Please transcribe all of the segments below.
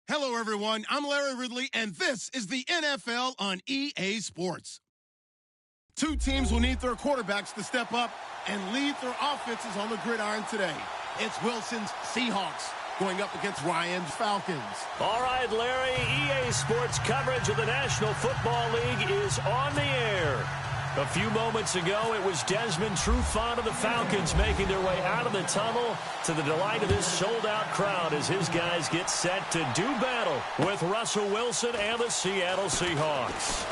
Hello, everyone. I'm Larry Ridley, and this is the NFL on EA Sports. Two teams will need their quarterbacks to step up and lead their offenses on the gridiron today. It's Wilson's Seahawks going up against Ryan's Falcons. All right, Larry, EA Sports coverage of the National Football League is on the air. A few moments ago, it was Desmond Trufant of the Falcons making their way out of the tunnel to the delight of this sold-out crowd as his guys get set to do battle with Russell Wilson and the Seattle Seahawks.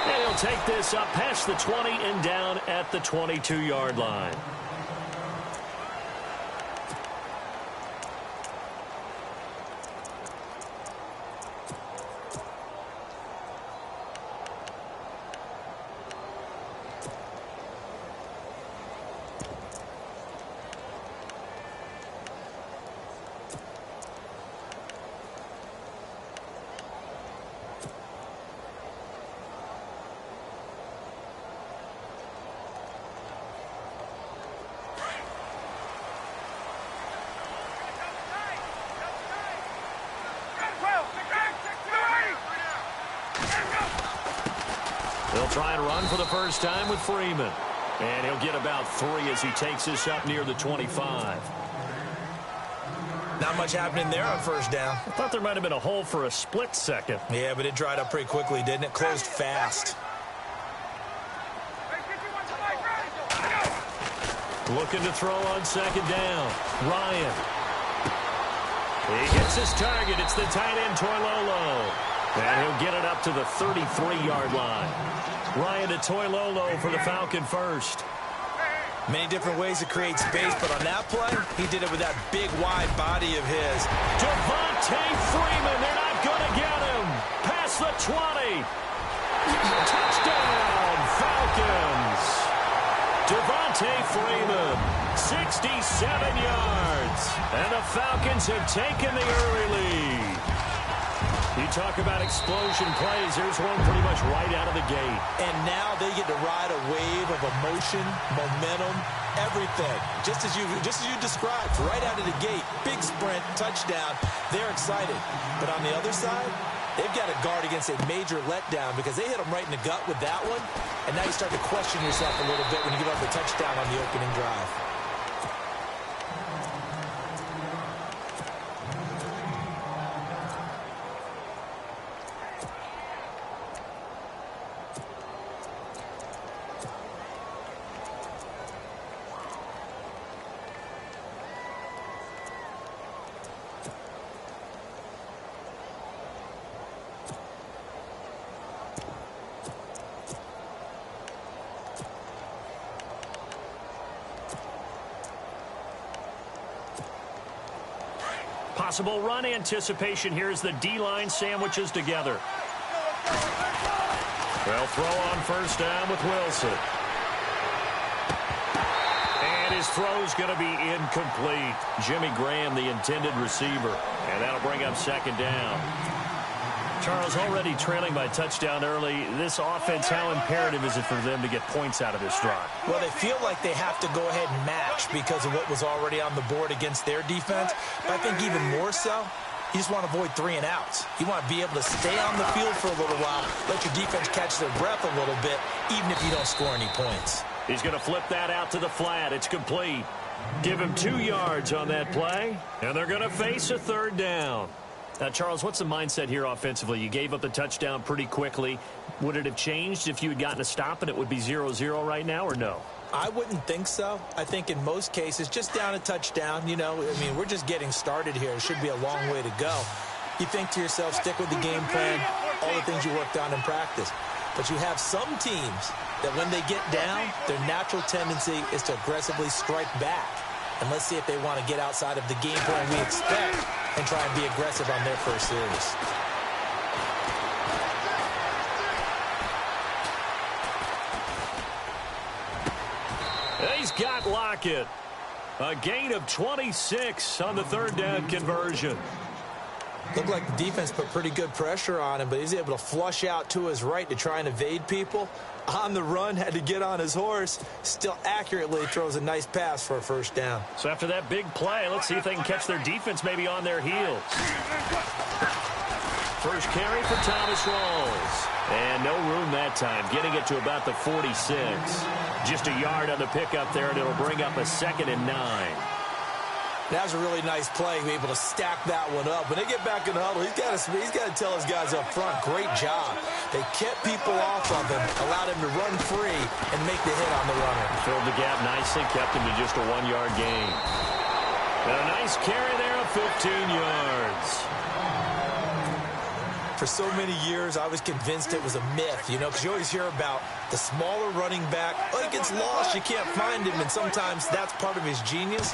And he'll take this up past the 20 and down at the 22-yard line. They'll try and run for the first time with Freeman. And he'll get about 3 as he takes this up near the 25. Not much happening there on first down. I thought there might have been a hole for a split second. Yeah, but it dried up pretty quickly, didn't it? Closed fast. Looking to throw on second down. Ryan. He gets his target. It's the tight end, Toilolo. And he'll get it up to the 33-yard line. Ryan to Toilolo for the Falcon first. Many different ways to create space, but on that play, he did it with that big, wide body of his. Devontae Freeman, they're not going to get him. Past the 20. Touchdown, Falcons. Devontae Freeman, 67 yards. And the Falcons have taken the early lead. You talk about explosion plays. There's one pretty much right out of the gate. And now they get to ride a wave of emotion, momentum, everything. Just as you described, right out of the gate. Big sprint, touchdown. They're excited. But on the other side, they've got to guard against a major letdown because they hit them right in the gut with that one. And now you start to question yourself a little bit when you give up the touchdown on the opening drive. Possible run anticipation here as the D-line sandwiches together. They'll throw on first down with Wilson. And his throw's going to be incomplete. Jimmy Graham, the intended receiver. And that'll bring up second down. Charles, already trailing by touchdown early. This offense, how imperative is it for them to get points out of this drive? Well, they feel like they have to go ahead and match because of what was already on the board against their defense. But I think even more so, you just want to avoid 3 and outs. You want to be able to stay on the field for a little while, let your defense catch their breath a little bit, even if you don't score any points. He's going to flip that out to the flat. It's complete. Give him 2 yards on that play, and they're going to face a third down. Now, Charles, what's the mindset here offensively? You gave up the touchdown pretty quickly. Would it have changed if you had gotten a stop and it would be 0-0 right now, or no? I wouldn't think so. I think in most cases, just down a touchdown, you know, I mean, we're just getting started here. It should be a long way to go. You think to yourself, stick with the game plan, all the things you worked on in practice. But you have some teams that when they get down, their natural tendency is to aggressively strike back. And let's see if they want to get outside of the game plan we expect and try and be aggressive on their first series. He's got Lockett. A gain of 26 on the third down conversion. Looked like the defense put pretty good pressure on him, but he's able to flush out to his right to try and evade people. On the run, had to get on his horse. Still accurately throws a nice pass for a first down. So after that big play, let's see if they can catch their defense maybe on their heels. First carry for Thomas Rawls. And no room that time, getting it to about the 46. Just a yard on the pickup there, and it'll bring up a 2nd and 9. That was a really nice play, able to stack that one up. When they get back in the huddle, he's got to tell his guys up front, great job. They kept people off of him, allowed him to run free and make the hit on the runner. Filled the gap nicely, kept him to just a 1-yard gain. And a nice carry there of 15 yards. For so many years, I was convinced it was a myth, because you always hear about the smaller running back. Oh, he gets lost, you can't find him, and sometimes that's part of his genius.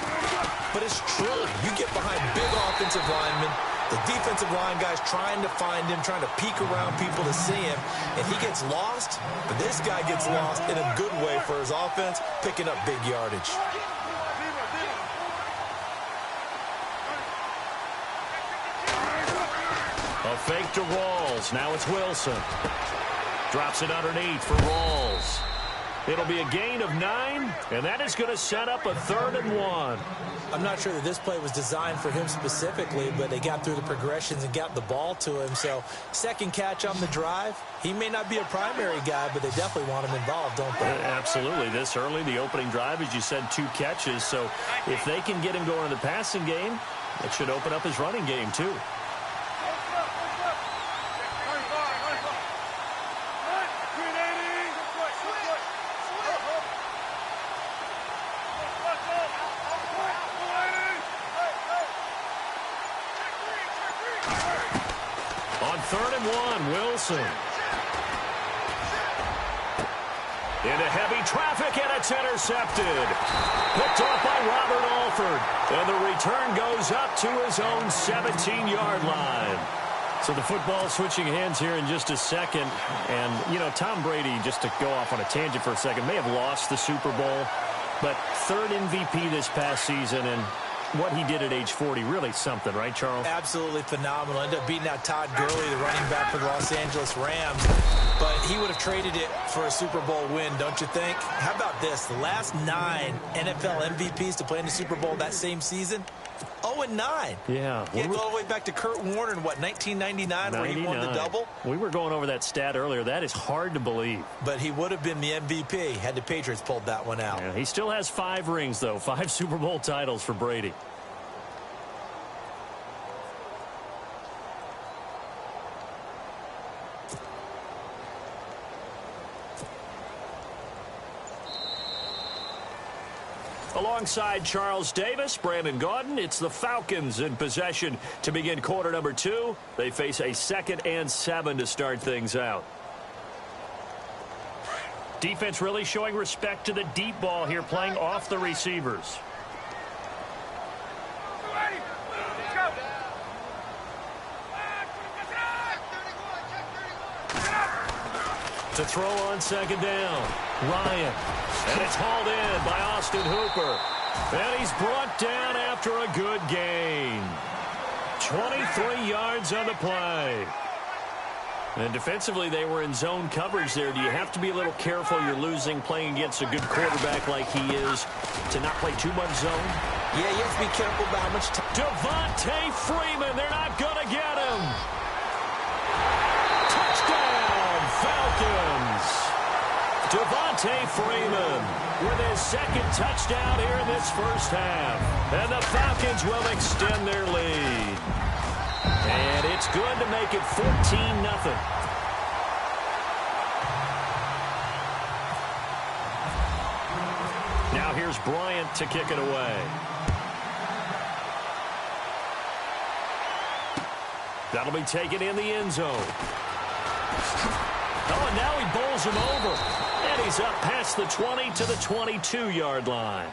But it's true. You get behind big offensive linemen, the defensive line guys trying to find him, trying to peek around people to see him, and he gets lost. But this guy gets lost in a good way for his offense, picking up big yardage. A fake to Rawls. Now it's Wilson. Drops it underneath for Rawls. It'll be a gain of 9, and that is going to set up a 3rd and 1. I'm not sure that this play was designed for him specifically, but they got through the progressions and got the ball to him. So second catch on the drive. He may not be a primary guy, but they definitely want him involved, don't they? Absolutely. This early, the opening drive, as you said, 2 catches. So if they can get him going in the passing game, it should open up his running game too. On 3rd and 1, Wilson. Into heavy traffic, and it's intercepted. Picked off by Robert Alford. And the return goes up to his own 17-yard line. So the football switching hands here in just a second. And, Tom Brady, just to go off on a tangent for a second, may have lost the Super Bowl. But 3rd MVP this past season, and what he did at age 40, really something, right, Charles? Absolutely phenomenal. Ended up beating out Todd Gurley, the running back for the Los Angeles Rams. But he would have traded it for a Super Bowl win, don't you think? How about this? The last 9 NFL MVPs to play in the Super Bowl that same season, 0-9. Yeah. You go all the way back to Kurt Warner in, 1999, where he won the double? We were going over that stat earlier. That is hard to believe. But he would have been the MVP had the Patriots pulled that one out. Yeah, he still has 5 rings, though. 5 Super Bowl titles for Brady. Alongside Charles Davis, Brandon Gaudin, it's the Falcons in possession to begin quarter number 2. They face a 2nd and 7 to start things out. Defense really showing respect to the deep ball here, playing off the receivers. To throw on 2nd down, Ryan. And it's hauled in by Austin Hooper. And he's brought down after a good gain. 23 yards on the play. And defensively, they were in zone coverage there. Do you have to be a little careful? You're losing playing against a good quarterback like he is to not play too much zone? Yeah, you have to be careful about how much time. Devontae Freeman, they're not going to get him. Touchdown, Falcons. Devontae Freeman with his 2nd touchdown here in this first half. And the Falcons will extend their lead. And it's good to make it 14-0. Now here's Bryant to kick it away. That'll be taken in the end zone. Oh, and now he bowls him over. And he's up past the 20 to the 22-yard line.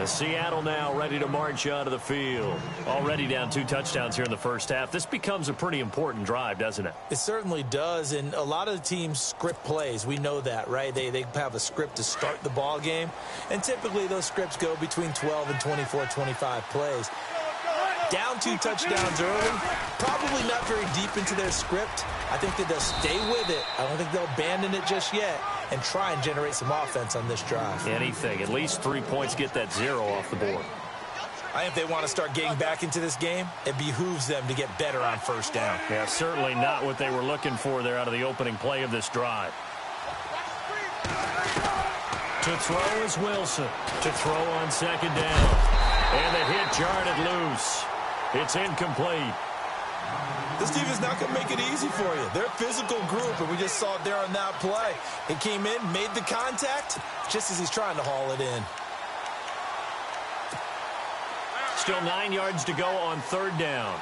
Seattle now ready to march onto the field. Already down 2 touchdowns here in the first half. This becomes a pretty important drive, doesn't it? It certainly does, and a lot of the teams script plays. We know that, right? They have a script to start the ball game, and typically those scripts go between 12 and 24, 25 plays. Down 2 touchdowns early, probably not very deep into their script. I think that they'll stay with it. I don't think they'll abandon it just yet and try and generate some offense on this drive. Anything. At least 3 points, get that 0 off the board. I think if they want to start getting back into this game, it behooves them to get better on first down. Yeah, certainly not what they were looking for there out of the opening play of this drive. To throw is Wilson. To throw on second down. And the hit jarred it loose. It's incomplete. This team is not going to make it easy for you. They're a physical group, and we just saw it there on that play. He came in, made the contact, just as he's trying to haul it in. Still 9 yards to go on third down.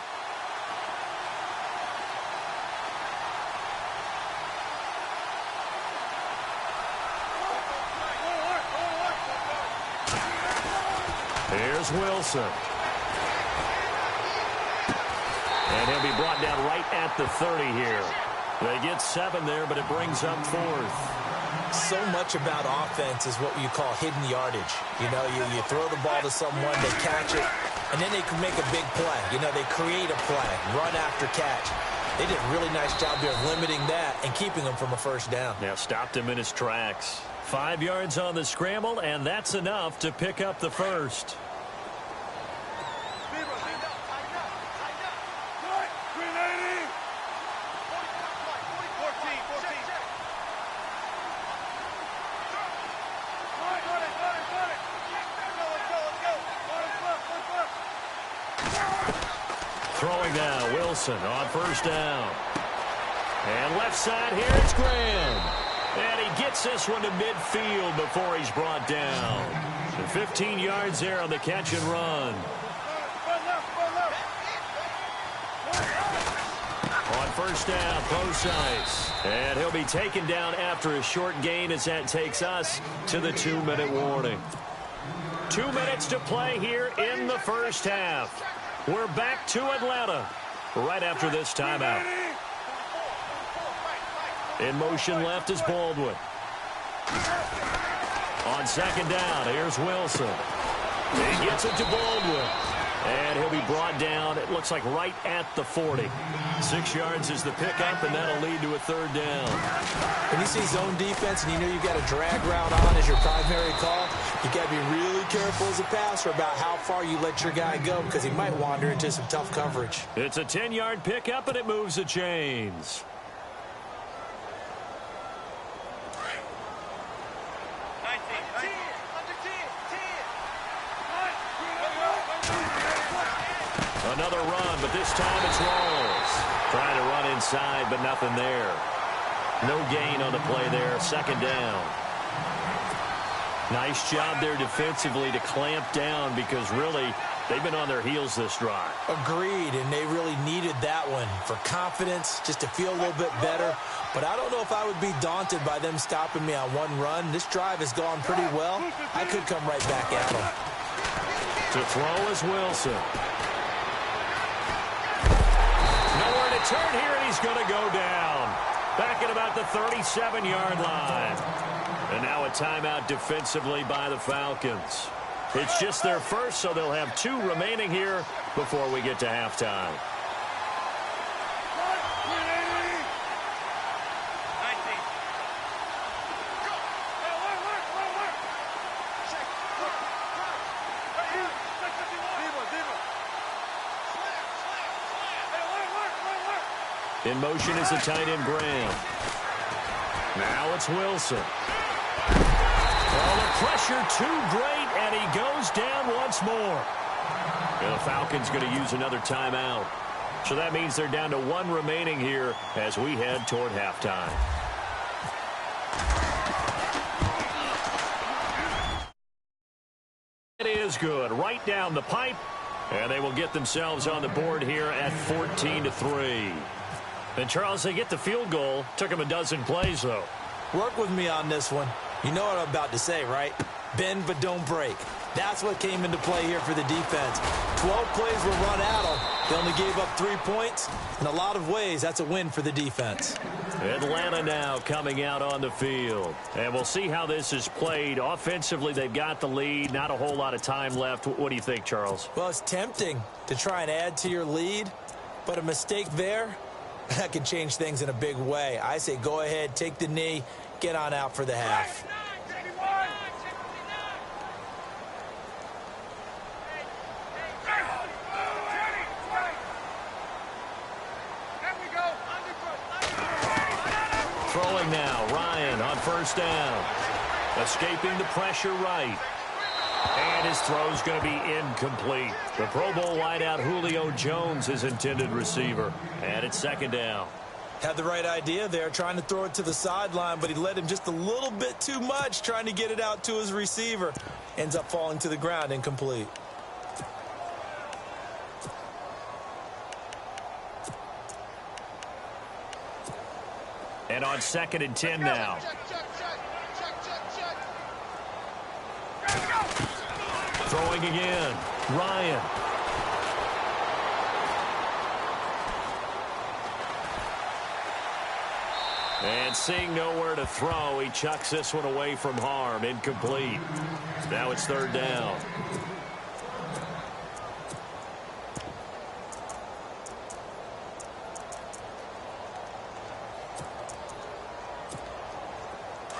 Here's Wilson. And he'll be brought down right at the 30 here. They get 7 there, but it brings up 4th. So much about offense is what you call hidden yardage. You know, you throw the ball to someone, they catch it, and then they can make a big play. You know, they create a play, run after catch. They did a really nice job there of limiting that and keeping him from a first down. Yeah, stopped him in his tracks. 5 yards on the scramble, and that's enough to pick up the first. Throwing now, Wilson on first down. And left side here, it's Graham. And he gets this one to midfield before he's brought down. So 15 yards there on the catch and run. On first down, close ice. And he'll be taken down after a short gain as that takes us to the 2-minute warning. 2 minutes to play here in the first half. We're back to Atlanta right after this timeout. In motion left is Baldwin. On second down, here's Wilson. He gets it to Baldwin. And he'll be brought down, it looks like right at the 40. 6 yards is the pickup, and that'll lead to a third down. When you see zone defense and you know you've got a drag route on as your primary call, you got to be really careful as a passer about how far you let your guy go because he might wander into some tough coverage. It's a 10-yard pickup, and it moves the chains. Another run, but this time it's Rawls. Trying to run inside, but nothing there. No gain on the play there. Second down. Nice job there defensively to clamp down because really they've been on their heels this drive. Agreed, and they really needed that one for confidence, just to feel a little bit better. But I don't know if I would be daunted by them stopping me on one run. This drive has gone pretty well. I could come right back at them. To throw is Wilson. Nowhere to turn here, and he's going to go down. Back at about the 37-yard line. And now a timeout defensively by the Falcons. It's just their first, so they'll have 2 remaining here before we get to halftime. In motion is the tight end Graham. Now it's Wilson. Oh, the pressure too great, and he goes down once more. And the Falcons going to use another timeout. So that means they're down to 1 remaining here as we head toward halftime. It is good. Right down the pipe. And they will get themselves on the board here at 14-3. And, Charles, they get the field goal. Took them a dozen plays, though. Work with me on this one. You know what I'm about to say, right? Bend but don't break. That's what came into play here for the defense. 12 plays were run at them. They only gave up 3 points. In a lot of ways, that's a win for the defense. Atlanta now coming out on the field. And we'll see how this is played. Offensively, they've got the lead. Not a whole lot of time left. What do you think, Charles? Well, it's tempting to try and add to your lead, but a mistake there, that can change things in a big way. I say go ahead, take the knee, get on out for the half. Throwing now, Ryan on first down. Escaping the pressure right. And his throw's going to be incomplete. The Pro Bowl wideout Julio Jones, his intended receiver. And it's second down. Had the right idea there, trying to throw it to the sideline, but he led him just a little bit too much, trying to get it out to his receiver. Ends up falling to the ground, incomplete. And on 2nd and 10 now. Throwing again. Ryan. And seeing nowhere to throw, he chucks this one away from harm. Incomplete. Now it's third down.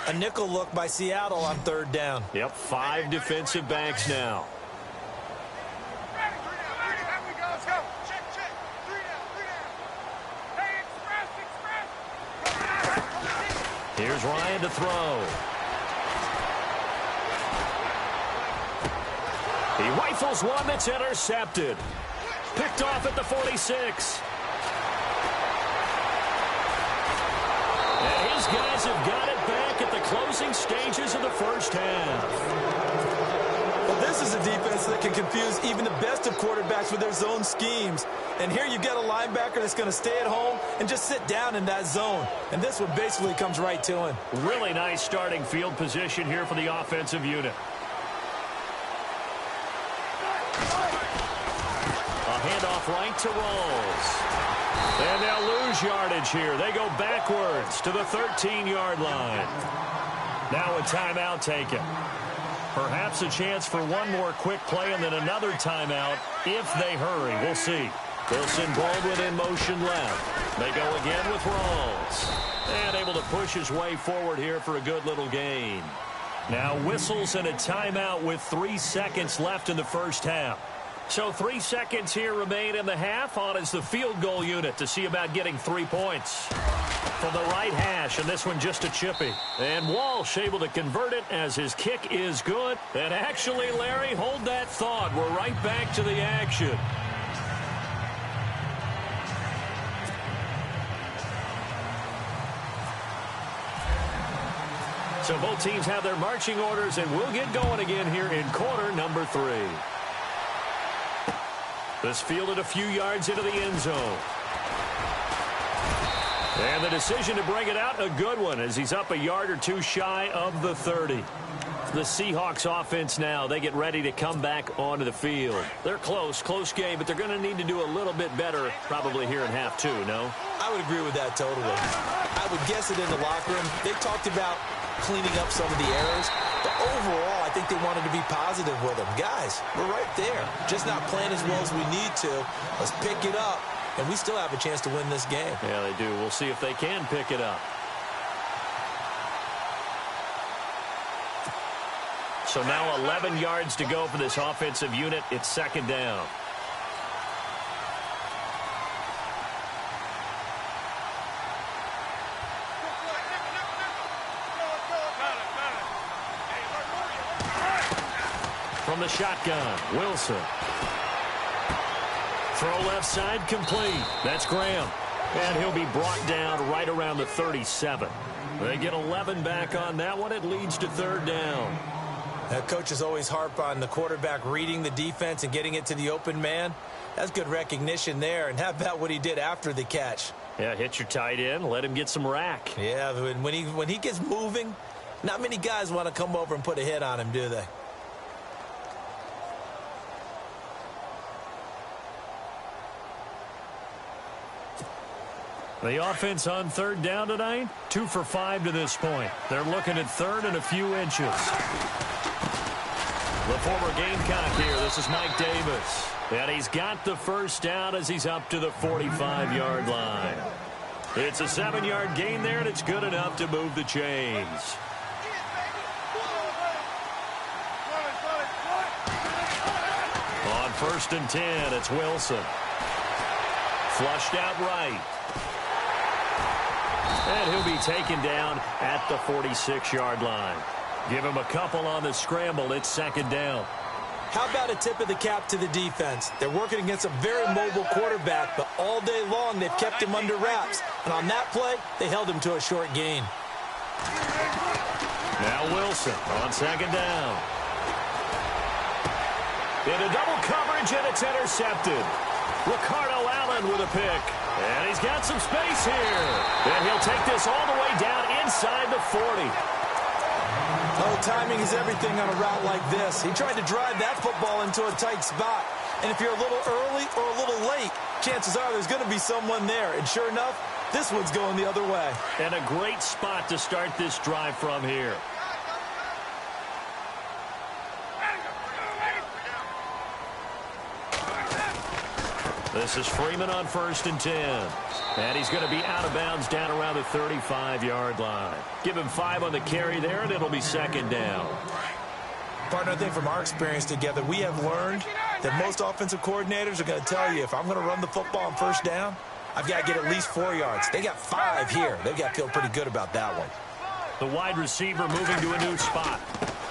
A nickel look by Seattle on third down. Yep, 5 defensive backs now. Here's Ryan to throw. He rifles one that's intercepted. Picked off at the 46. And his guys have got it back at the closing stages of the first half. Well, this is a defense that can confuse even the best of quarterbacks with their zone schemes. And here you've got a linebacker that's going to stay at home and just sit down in that zone. And this one basically comes right to him. Really nice starting field position here for the offensive unit. A handoff right to Rawls. And they'll lose yardage here. They go backwards to the 13-yard line. Now a timeout taken. Perhaps a chance for one more quick play and then another timeout if they hurry. We'll see. They'll send Baldwin in motion left. They go again with Rawls. And able to push his way forward here for a good little gain. Now whistles and a timeout with 3 seconds left in the first half. So 3 seconds here remain in the half. On is the field goal unit to see about getting 3 points. From the right hash, and this one just a chippy. And Walsh able to convert it as his kick is good. And actually, Larry, hold that thought. We're right back to the action. So both teams have their marching orders, and we'll get going again here in quarter number 3. This fielded a few yards into the end zone. And the decision to bring it out, a good one, as he's up a yard or two shy of the 30. The Seahawks offense now, they get ready to come back onto the field. They're close game, but they're going to need to do a little bit better probably here in half 2, no? I would agree with that totally. I would guess it in the locker room. They talked about cleaning up some of the errors, but overall, I think they wanted to be positive with them. Guys, we're right there. Just not playing as well as we need to. Let's pick it up, and we still have a chance to win this game. Yeah, they do. We'll see if they can pick it up. So now 11 yards to go for this offensive unit. It's second down. From the shotgun, Wilson. Throw left side, complete. That's Graham. And he'll be brought down right around the 37. They get 11 back on that one. It leads to third down. Coaches always harp on the quarterback reading the defense and getting it to the open man. That's good recognition there. And how about what he did after the catch? Yeah, hit your tight end, let him get some rack. Yeah, when he gets moving, not many guys want to come over and put a hit on him, do they? The offense on third down tonight, 2 for 5 to this point. They're looking at third and a few inches. The former Gamecock here. This is Mike Davis. And he's got the first down as he's up to the 45-yard line. It's a 7-yard gain there, and it's good enough to move the chains. On 1st and 10, it's Wilson. Flushed out right. And he'll be taken down at the 46-yard line. Give him a couple on the scramble. It's 2nd down. How about a tip of the cap to the defense? They're working against a very mobile quarterback, but all day long they've kept him under wraps. And on that play, they held him to a short gain. Now Wilson on 2nd down. Into double coverage, and it's intercepted. Ricardo Allen with a pick. And he's got some space here. And he'll take this all the way down inside the 40. Oh, timing is everything on a route like this. He tried to drive that football into a tight spot. And if you're a little early or a little late, chances are there's going to be someone there. And sure enough, this one's going the other way. And a great spot to start this drive from here. This is Freeman on 1st and 10. And he's going to be out of bounds down around the 35-yard line. Give him 5 on the carry there, and it'll be 2nd down. Partner, I think from our experience together, we have learned that most offensive coordinators are going to tell you, if I'm going to run the football on 1st down, I've got to get at least 4 yards. They got 5 here. They've got to feel pretty good about that one. The wide receiver moving to a new spot.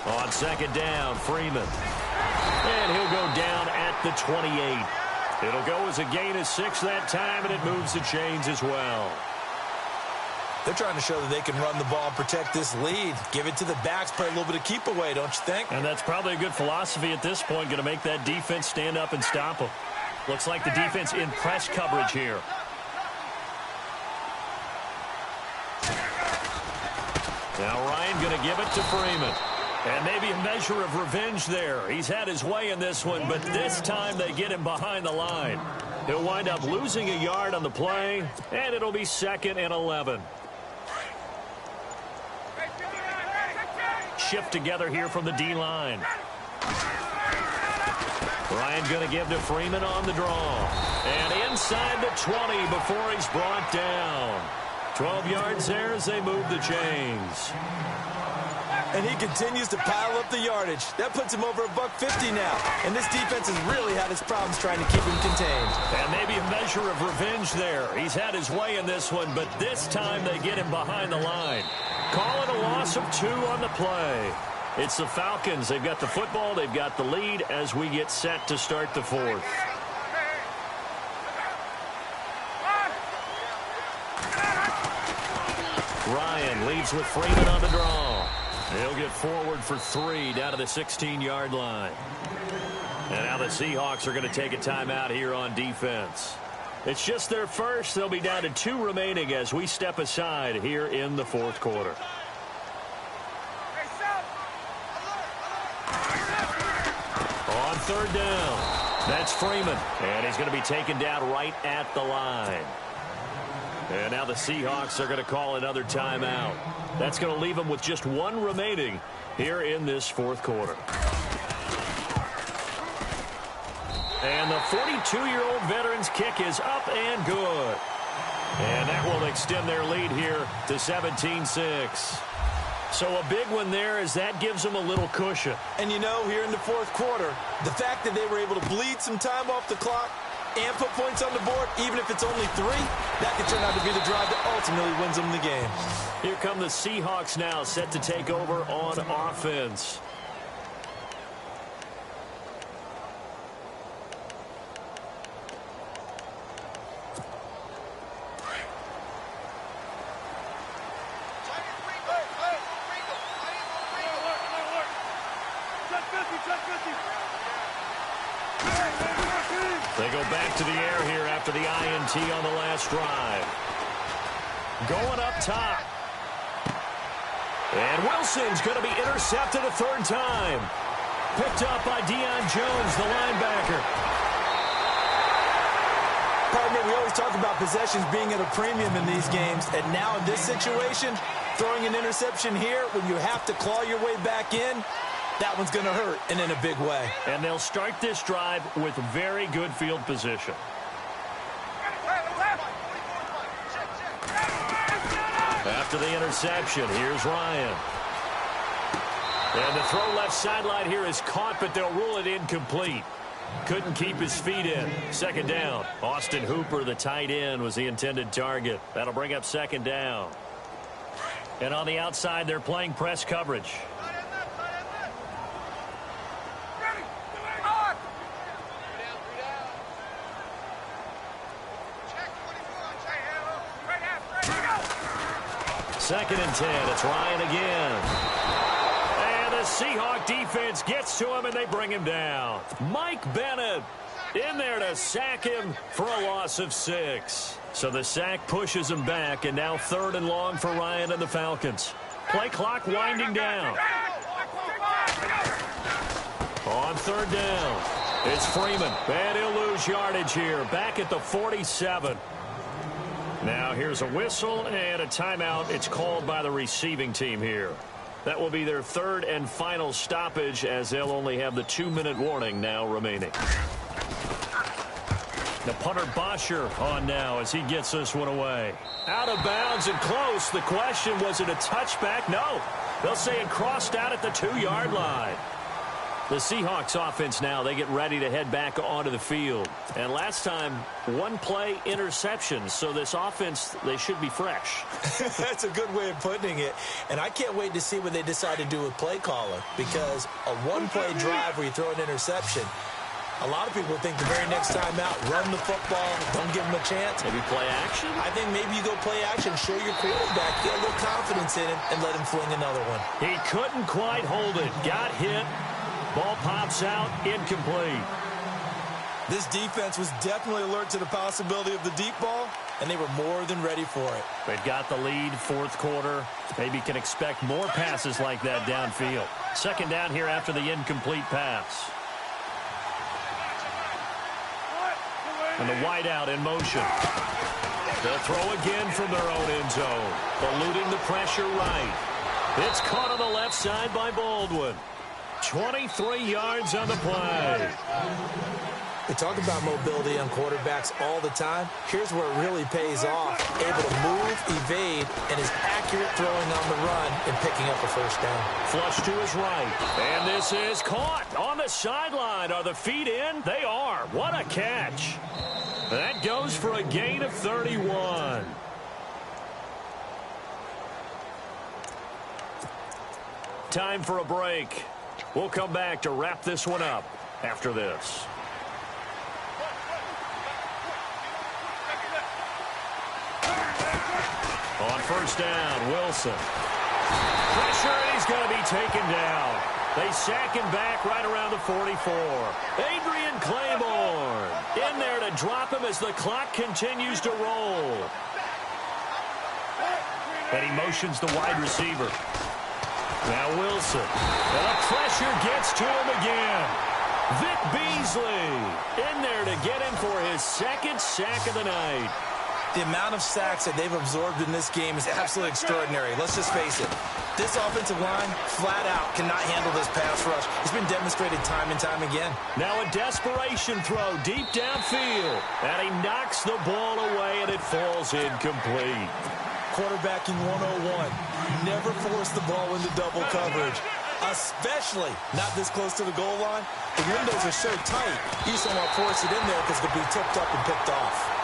On 2nd down, Freeman. And he'll go down at the 28. It'll go as a gain of 6 that time, and it moves the chains as well. They're trying to show that they can run the ball and protect this lead. Give it to the backs, play a little bit of keep away, don't you think? And that's probably a good philosophy at this point, going to make that defense stand up and stop them. Looks like the defense in press coverage here. Now Ryan going to give it to Freeman. And maybe a measure of revenge there. He's had his way in this one, but this time they get him behind the line. He'll wind up losing a yard on the play, and it'll be 2nd and 11. Shift together here from the D-line. Ryan going to give to Freeman on the draw. And inside the 20 before he's brought down. 12 yards there as they move the chains. And he continues to pile up the yardage. That puts him over $150 now. And this defense has really had its problems trying to keep him contained. And maybe a measure of revenge there. He's had his way in this one, but this time they get him behind the line. Call it a loss of 2 on the play. It's the Falcons. They've got the football. They've got the lead as we get set to start the 4th. Ryan leads with Freeman on the draw. He'll get forward for 3 down to the 16-yard line. And now the Seahawks are going to take a timeout here on defense. It's just their first. They'll be down to 2 remaining as we step aside here in the 4th quarter. On 3rd down, that's Freeman. And he's going to be taken down right at the line. And now the Seahawks are going to call another timeout. That's going to leave them with just 1 remaining here in this 4th quarter. And the 42-year-old veteran's kick is up and good. And that will extend their lead here to 17-6. So a big one there as that gives them a little cushion. And you know, here in the 4th quarter, the fact that they were able to bleed some time off the clock and put points on the board, even if it's only 3, that could turn out to be the drive that ultimately wins them the game. Here come the Seahawks now, set to take over on offense. They go back to the air here after the INT on the last drive. Going up top. And Wilson's going to be intercepted a 3rd time. Picked up by Deion Jones, the linebacker. Partner, we always talk about possessions being at a premium in these games, and now in this situation, throwing an interception here when you have to claw your way back in, that one's going to hurt, and in a big way. And they'll start this drive with very good field position. After the interception, here's Ryan. And the throw left sideline here is caught, but they'll rule it incomplete. Couldn't keep his feet in. Second down. Austin Hooper, the tight end, was the intended target. That'll bring up second down. And on the outside, they're playing press coverage. Second and 10. It's Ryan again. And the Seahawk defense gets to him, and they bring him down. Mike Bennett in there to sack him for a loss of 6. So the sack pushes him back, and now 3rd and long for Ryan and the Falcons. Play clock winding down. On 3rd down, it's Freeman. And he'll lose yardage here, back at the 47. Now here's a whistle and a timeout. It's called by the receiving team here. That will be their 3rd and final stoppage, as they'll only have the 2-minute warning now remaining. The punter Bosher on now as he gets this one away. Out of bounds and close. The question, was it a touchback? No. They'll say it crossed out at the 2-yard line. The Seahawks offense now, they get ready to head back onto the field. And last time, 1-play interception. So this offense, they should be fresh. That's a good way of putting it. And I can't wait to see what they decide to do with play calling. Because a 1-play drive where you throw an interception, a lot of people think the very next time out, run the football, don't give them a chance. Maybe play action? I think maybe you go play action, show your quarterback, get a little confidence in him, and let him fling another one. He couldn't quite hold it. Got hit. Ball pops out, incomplete. This defense was definitely alert to the possibility of the deep ball, and they were more than ready for it. They've got the lead, 4th quarter. Maybe can expect more passes like that downfield. Second down here after the incomplete pass. And the wideout in motion. They'll throw again from their own end zone. Eluding the pressure right. It's caught on the left side by Baldwin. 23 yards on the play. We talk about mobility on quarterbacks all the time. Here's where it really pays off. Able to move, evade, and is accurate throwing on the run and picking up a first down. Flush to his right. And this is caught on the sideline. Are the feet in? They are. What a catch. That goes for a gain of 31. Time for a break. We'll come back to wrap this one up after this. On first down, Wilson. Pressure, and he's going to be taken down. They sack him back right around the 44. Adrian Claiborne in there to drop him as the clock continues to roll. And he motions the wide receiver. Now Wilson. And the pressure gets to him again. Vic Beasley in there to get him for his 2nd sack of the night. The amount of sacks that they've absorbed in this game is absolutely extraordinary. Let's just face it. This offensive line, flat out, cannot handle this pass rush. It's been demonstrated time and time again. Now a desperation throw deep downfield. And he knocks the ball away, and it falls incomplete. Quarterbacking 101. Never force the ball into double coverage, especially not this close to the goal line. The windows are so tight, you just don't want to force it in there because it could be tipped up and picked off.